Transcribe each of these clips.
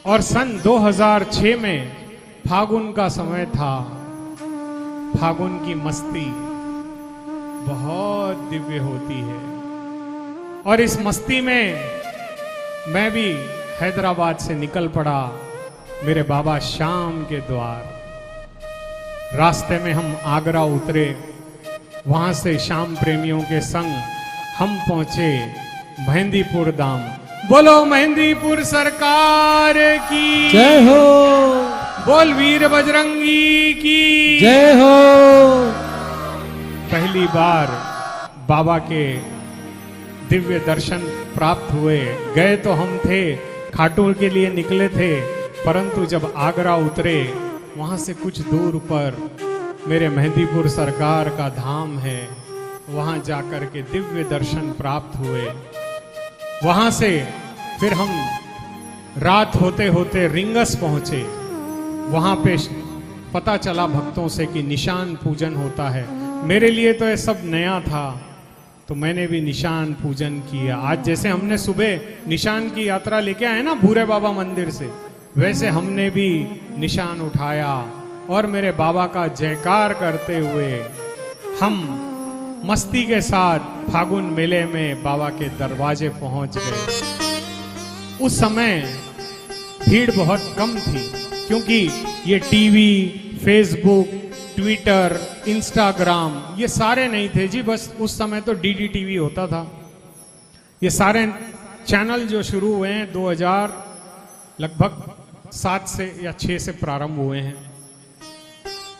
और सन 2006 में फागुन का समय था। फागुन की मस्ती बहुत दिव्य होती है और इस मस्ती में मैं भी हैदराबाद से निकल पड़ा मेरे बाबा श्याम के द्वार। रास्ते में हम आगरा उतरे, वहां से श्याम प्रेमियों के संग हम पहुंचे मेहंदीपुर धाम। बोलो मेहंदीपुर सरकार की जय हो, बोल वीर बजरंगी की जय हो। पहली बार बाबा के दिव्य दर्शन प्राप्त हुए। गए तो हम थे, खाटू के लिए निकले थे, परंतु जब आगरा उतरे वहां से कुछ दूर पर मेरे मेहंदीपुर सरकार का धाम है, वहां जाकर के दिव्य दर्शन प्राप्त हुए। वहां से फिर हम रात होते होते रिंगस पहुंचे। वहां पे पता चला भक्तों से कि निशान पूजन होता है। मेरे लिए तो ये सब नया था, तो मैंने भी निशान पूजन किया। आज जैसे हमने सुबह निशान की यात्रा लेके आए ना भूरे बाबा मंदिर से, वैसे हमने भी निशान उठाया और मेरे बाबा का जयकार करते हुए हम मस्ती के साथ फागुन मेले में बाबा के दरवाजे पहुंच गए। उस समय भीड़ बहुत कम थी, क्योंकि ये टीवी, फेसबुक, ट्विटर, इंस्टाग्राम ये सारे नहीं थे जी। बस उस समय तो डीडी टीवी होता था। ये सारे चैनल जो शुरू हुए हैं 2000 लगभग 7 से या 6 से प्रारंभ हुए हैं।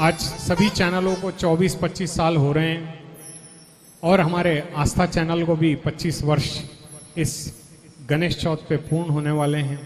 आज सभी चैनलों को 24-25 साल हो रहे हैं और हमारे आस्था चैनल को भी 25 वर्ष इस गणेश चौथ पे पूर्ण होने वाले हैं।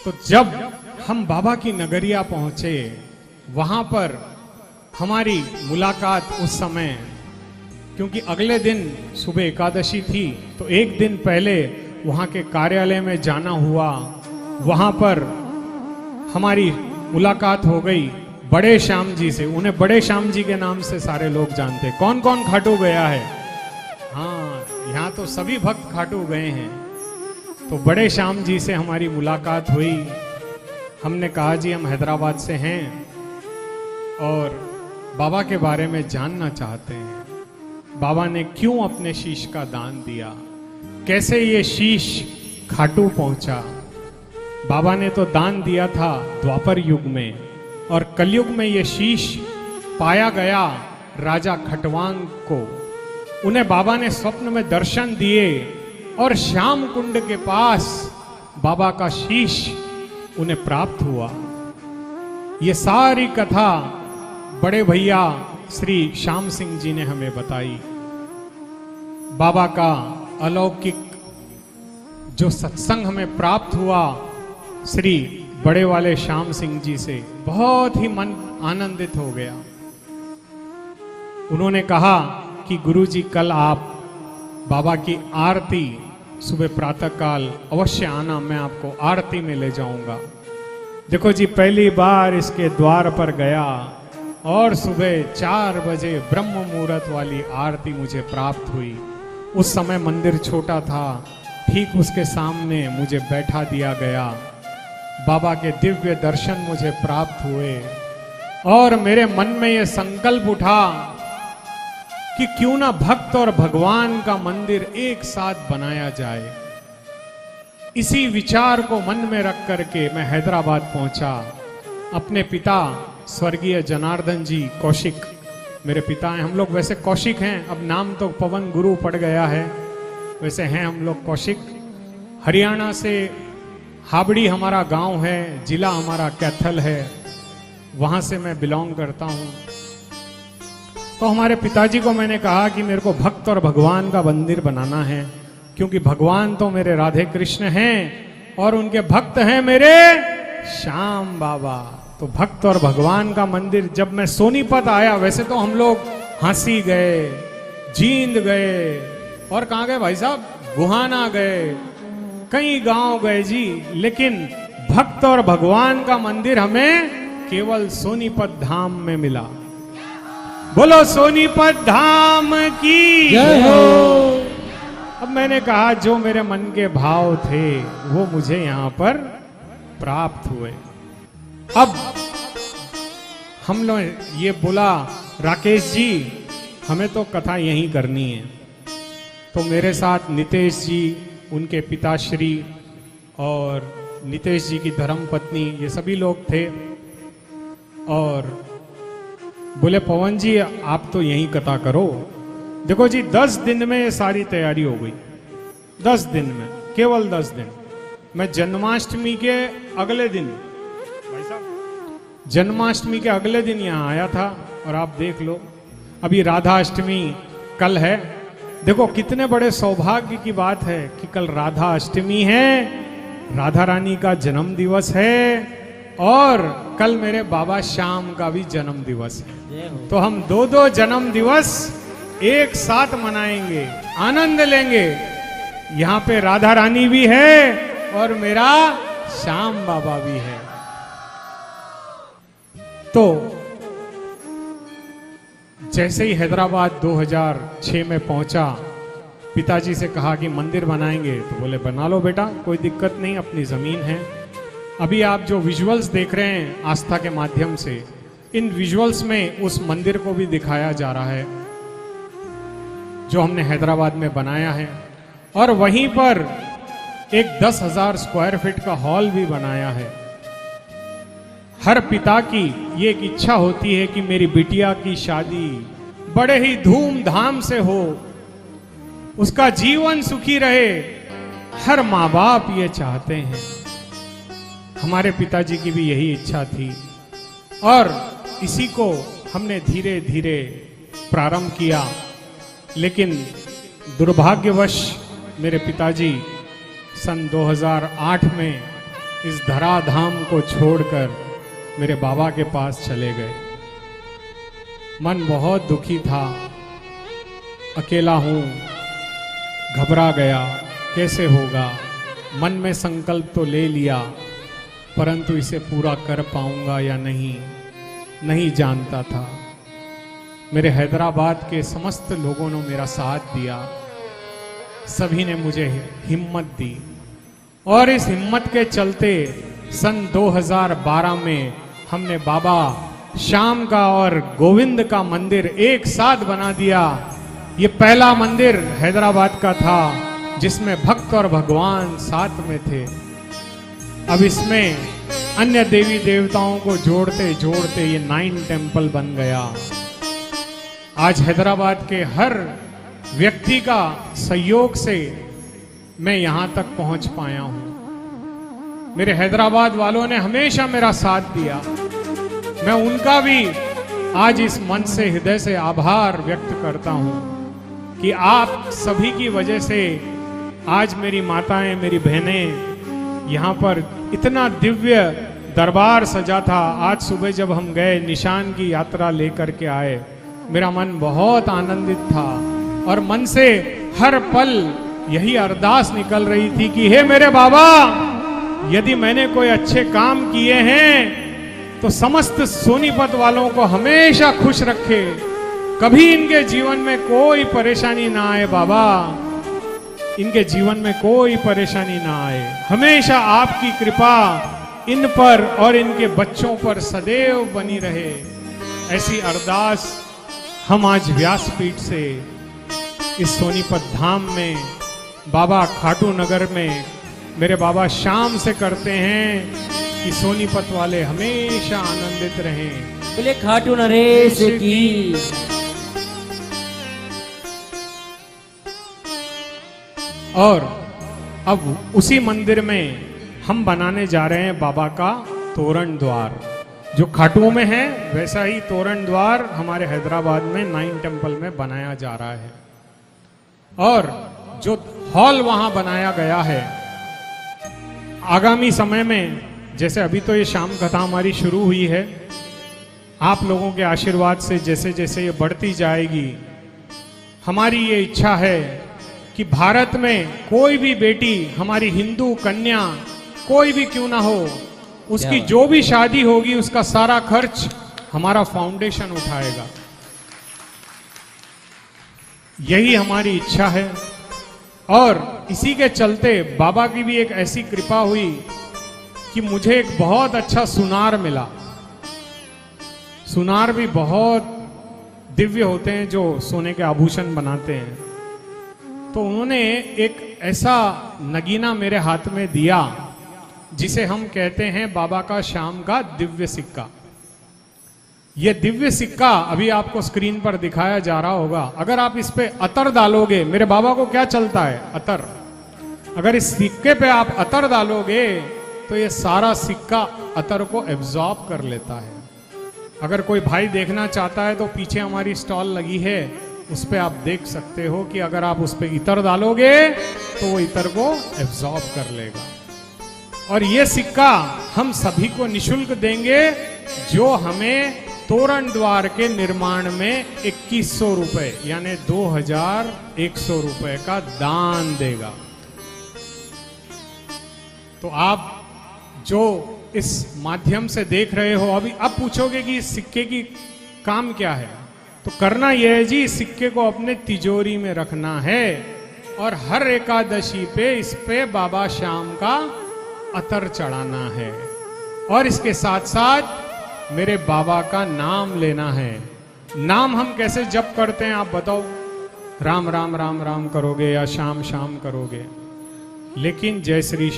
तो जब हम बाबा की नगरिया पहुंचे, वहां पर हमारी मुलाकात उस समय, क्योंकि अगले दिन सुबह एकादशी थी, तो एक दिन पहले वहां के कार्यालय में जाना हुआ। वहां पर हमारी मुलाकात हो गई बड़े श्याम जी से। उन्हें बड़े श्याम जी के नाम से सारे लोग जानते। कौन कौन खाटू गया है? हाँ, यहाँ तो सभी भक्त खाटू गए हैं। तो बड़े श्याम जी से हमारी मुलाकात हुई। हमने कहा जी हम हैदराबाद से हैं और बाबा के बारे में जानना चाहते हैं। बाबा ने क्यों अपने शीश का दान दिया, कैसे ये शीश खाटू पहुंचा। बाबा ने तो दान दिया था द्वापर युग में, और कलयुग में ये शीश पाया गया राजा खटवांग को। उन्हें बाबा ने स्वप्न में दर्शन दिए और श्याम कुंड के पास बाबा का शीश उन्हें प्राप्त हुआ। ये सारी कथा बड़े भैया श्री श्याम सिंह जी ने हमें बताई। बाबा का अलौकिक जो सत्संग हमें प्राप्त हुआ श्री बड़े वाले श्याम सिंह जी से, बहुत ही मन आनंदित हो गया। उन्होंने कहा कि गुरुजी कल आप बाबा की आरती सुबह प्रातः काल अवश्य आना, मैं आपको आरती में ले जाऊंगा। देखो जी, पहली बार इसके द्वार पर गया और सुबह 4 बजे ब्रह्म मुहूर्त वाली आरती मुझे प्राप्त हुई। उस समय मंदिर छोटा था, ठीक उसके सामने मुझे बैठा दिया गया। बाबा के दिव्य दर्शन मुझे प्राप्त हुए और मेरे मन में यह संकल्प उठा कि क्यों ना भक्त और भगवान का मंदिर एक साथ बनाया जाए। इसी विचार को मन में रख करके मैं हैदराबाद पहुंचा। अपने पिता स्वर्गीय जनार्दन जी कौशिक मेरे पिता हैं। हम लोग वैसे कौशिक हैं, अब नाम तो पवन गुरु पड़ गया है, वैसे हैं हम लोग कौशिक। हरियाणा से हाबड़ी हमारा गांव है, जिला हमारा कैथल है, वहां से मैं बिलोंग करता हूं। तो हमारे पिताजी को मैंने कहा कि मेरे को भक्त और भगवान का मंदिर बनाना है, क्योंकि भगवान तो मेरे राधे कृष्ण हैं और उनके भक्त हैं मेरे श्याम बाबा। तो भक्त और भगवान का मंदिर जब मैं सोनीपत आया, वैसे तो हम लोग हंसी गए, जींद गए और कहाँ गए भाई साहब, गुहाना गए, कई गांव गए जी, लेकिन भक्त और भगवान का मंदिर हमें केवल सोनीपत धाम में मिला। बोलो सोनीपत धाम की जय हो। अब मैंने कहा जो मेरे मन के भाव थे वो मुझे यहां पर प्राप्त हुए। अब हम लोग ये बोला, राकेश जी हमें तो कथा यहीं करनी है। तो मेरे साथ नितेश जी, उनके पिताश्री और नितेश जी की धर्मपत्नी, ये सभी लोग थे। और बोले पवन जी आप तो यहीं कथा करो। देखो जी 10 दिन में ये सारी तैयारी हो गई, 10 दिन में, केवल 10 दिन। मैं जन्माष्टमी के अगले दिन, भाई साहब जन्माष्टमी के अगले दिन यहाँ आया था। और आप देख लो अभी राधा अष्टमी कल है। देखो कितने बड़े सौभाग्य की बात है कि कल राधा अष्टमी है, राधा रानी का जन्म दिवस है और कल मेरे बाबा श्याम का भी जन्म दिवस है। तो हम दो जन्म दिवस एक साथ मनाएंगे, आनंद लेंगे। यहाँ पे राधा रानी भी है और मेरा श्याम बाबा भी है। तो जैसे ही हैदराबाद 2006 में पहुंचा, पिताजी से कहा कि मंदिर बनाएंगे। तो बोले बना लो बेटा, कोई दिक्कत नहीं, अपनी जमीन है। अभी आप जो विजुअल्स देख रहे हैं आस्था के माध्यम से, इन विजुअल्स में उस मंदिर को भी दिखाया जा रहा है जो हमने हैदराबाद में बनाया है। और वहीं पर एक 10,000 स्क्वायर फीट का हॉल भी बनाया है। हर पिता की ये एक इच्छा होती है कि मेरी बिटिया की शादी बड़े ही धूमधाम से हो, उसका जीवन सुखी रहे। हर माँ बाप ये चाहते हैं। हमारे पिताजी की भी यही इच्छा थी और इसी को हमने धीरे धीरे प्रारंभ किया। लेकिन दुर्भाग्यवश मेरे पिताजी सन 2008 में इस धराधाम को छोड़कर मेरे बाबा के पास चले गए। मन बहुत दुखी था, अकेला हूं, घबरा गया, कैसे होगा। मन में संकल्प तो ले लिया, परंतु इसे पूरा कर पाऊंगा या नहीं जानता था। मेरे हैदराबाद के समस्त लोगों ने मेरा साथ दिया, सभी ने मुझे हिम्मत दी और इस हिम्मत के चलते सन 2012 में हमने बाबा श्याम का और गोविंद का मंदिर एक साथ बना दिया। ये पहला मंदिर हैदराबाद का था जिसमें भक्त और भगवान साथ में थे। अब इसमें अन्य देवी देवताओं को जोड़ते जोड़ते ये 9 टेम्पल बन गया। आज हैदराबाद के हर व्यक्ति का सहयोग से मैं यहां तक पहुंच पाया हूं। मेरे हैदराबाद वालों ने हमेशा मेरा साथ दिया। मैं उनका भी आज इस मन से, हृदय से आभार व्यक्त करता हूं कि आप सभी की वजह से आज मेरी माताएं, मेरी बहनें यहाँ पर इतना दिव्य दरबार सजा था। आज सुबह जब हम गए, निशान की यात्रा लेकर के आए, मेरा मन बहुत आनंदित था और मन से हर पल यही अरदास निकल रही थी कि हे मेरे बाबा, यदि मैंने कोई अच्छे काम किए हैं तो समस्त सोनीपत वालों को हमेशा खुश रखे, कभी इनके जीवन में कोई परेशानी ना आए। बाबा, इनके जीवन में कोई परेशानी ना आए। हमेशा आपकी कृपा इन पर और इनके बच्चों पर सदैव बनी रहे। ऐसी अरदास हम आज व्यासपीठ से इस सोनीपत धाम में, बाबा खाटू नगर में मेरे बाबा श्याम से करते हैं कि सोनीपत वाले हमेशा आनंदित रहें। बोले खाटू नरेश की। और अब उसी मंदिर में हम बनाने जा रहे हैं बाबा का तोरण द्वार। जो खाटू में है वैसा ही तोरण द्वार हमारे हैदराबाद में 9 टेम्पल में बनाया जा रहा है। और जो हॉल वहां बनाया गया है, आगामी समय में, जैसे अभी तो ये शाम कथा हमारी शुरू हुई है, आप लोगों के आशीर्वाद से जैसे जैसे ये बढ़ती जाएगी, हमारी ये इच्छा है कि भारत में कोई भी बेटी, हमारी हिंदू कन्या कोई भी क्यों ना हो, उसकी जो भी शादी होगी उसका सारा खर्च हमारा फाउंडेशन उठाएगा। यही हमारी इच्छा है। और इसी के चलते बाबा की भी एक ऐसी कृपा हुई कि मुझे एक बहुत अच्छा सुनार मिला। सुनार भी बहुत दिव्य होते हैं जो सोने के आभूषण बनाते हैं। तो उन्होंने एक ऐसा नगीना मेरे हाथ में दिया जिसे हम कहते हैं बाबा का शाम का दिव्य सिक्का। यह दिव्य सिक्का अभी आपको स्क्रीन पर दिखाया जा रहा होगा। अगर आप इस पे अतर डालोगे, मेरे बाबा को क्या चलता है? अतर। अगर इस सिक्के पे आप अतर डालोगे तो ये सारा सिक्का अतर को एब्जॉर्ब कर लेता है। अगर कोई भाई देखना चाहता है तो पीछे हमारी स्टॉल लगी है, उस पे आप देख सकते हो कि अगर आप उस पे इतर डालोगे तो वो इतर को एब्जॉर्ब कर लेगा। और ये सिक्का हम सभी को निशुल्क देंगे जो हमें तोरण द्वार के निर्माण में 2100 रुपए यानी 2100 रुपए का दान देगा। तो आप जो इस माध्यम से देख रहे हो, अभी अब पूछोगे कि इस सिक्के की काम क्या है, तो करना यह है जी, इस सिक्के को अपने तिजोरी में रखना है और हर एकादशी पे इस पे बाबा श्याम का अतर चढ़ाना है और इसके साथ साथ मेरे बाबा का नाम लेना है। नाम हम कैसे जप करते हैं आप बताओ? राम राम राम राम करोगे या श्याम श्याम करोगे? लेकिन जय श्री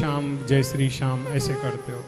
श्याम ऐसे करते हो।